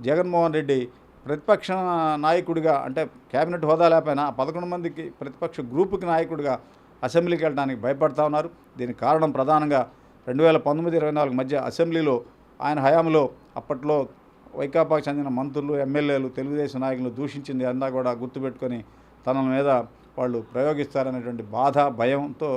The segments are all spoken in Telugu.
జగన్మోహన్ రెడ్డి ప్రతిపక్ష నాయకుడిగా అంటే కేబినెట్ హోదా లేకపోయినా 11 మందికి ప్రతిపక్ష గ్రూపుకి నాయకుడిగా అసెంబ్లీకి వెళ్ళడానికి భయపడతా ఉన్నారు. దీనికి కారణం ప్రధానంగా 2019-24 మధ్య అసెంబ్లీలో ఆయన హయాంలో అప్పట్లో వైకాపాకు చెందిన మంత్రులు, ఎమ్మెల్యేలు, తెలుగుదేశం నాయకులు దూషించింది అంతా కూడా గుర్తుపెట్టుకొని తన మీద వాళ్ళు ప్రయోగిస్తారనేటువంటి బాధ, భయంతో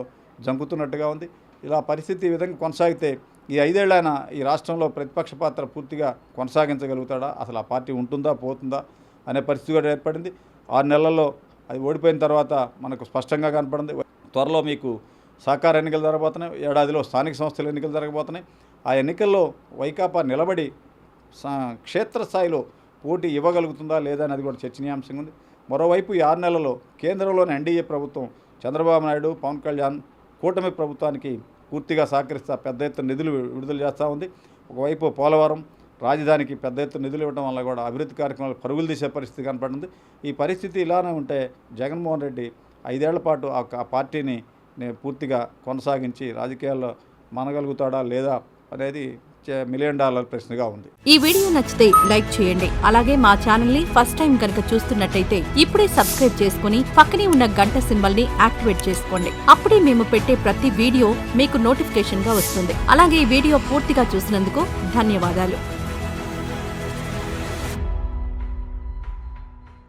జంకుతున్నట్టుగా ఉంది. ఇలా పరిస్థితి ఈ విధంగా కొనసాగితే ఈ 5 ఏళ్ళైనా ఈ రాష్ట్రంలో ప్రతిపక్ష పాత్ర పూర్తిగా కొనసాగించగలుగుతాడా, అసలు ఆ పార్టీ ఉంటుందా పోతుందా అనే పరిస్థితి కూడా ఏర్పడింది. 6 నెలల్లో అది ఓడిపోయిన తర్వాత మనకు స్పష్టంగా కనపడింది. త్వరలో మీకు సహకార ఎన్నికలు జరగబోతున్నాయి, ఏడాదిలో స్థానిక సంస్థల ఎన్నికలు జరగబోతున్నాయి. ఆ ఎన్నికల్లో వైకాపా నిలబడి క్షేత్రస్థాయిలో పోటీ ఇవ్వగలుగుతుందా లేదా అనేది కూడా చర్చనీయాంశంగా ఉంది. మరోవైపు ఈ 6 నెలల్లో కేంద్రంలోని ఎన్డీఏ ప్రభుత్వం చంద్రబాబు నాయుడు, పవన్ కళ్యాణ్ కూటమి ప్రభుత్వానికి పూర్తిగా సహకరిస్తా పెద్ద ఎత్తున నిధులు విడుదల చేస్తూ ఉంది. ఒకవైపు పోలవరం రాజధానికి పెద్ద ఎత్తున నిధులు ఇవ్వడం వల్ల కూడా అభివృద్ధి కార్యక్రమాలు పరుగులు తీసే పరిస్థితి కనపడింది. ఈ పరిస్థితి ఇలానే ఉంటే జగన్మోహన్ రెడ్డి 5 ఏళ్ల పాటు ఆ పార్టీని పూర్తిగా కొనసాగించి రాజకీయాల్లో మనగలుగుతాడా లేదా అనేది $1 మిలియన్ ప్రశ్నగా ఉంది. ఈ వీడియో నచ్చితే లైక్ చేయండి. అలాగే మా ఛానల్ ని ఫస్ట్ టైం కనుక చూస్తున్నట్టయితే ఇప్పుడే సబ్స్క్రైబ్ చేసుకుని పక్కనే ఉన్న గంట సింబల్ ని యాక్టివేట్ చేసుకోండి. అప్పుడే మేము పెట్టే ప్రతి వీడియో మీకు నోటిఫికేషన్ గా వస్తుంది. అలాగే ఈ వీడియో పూర్తిగా చూసినందుకు ధన్యవాదాలు.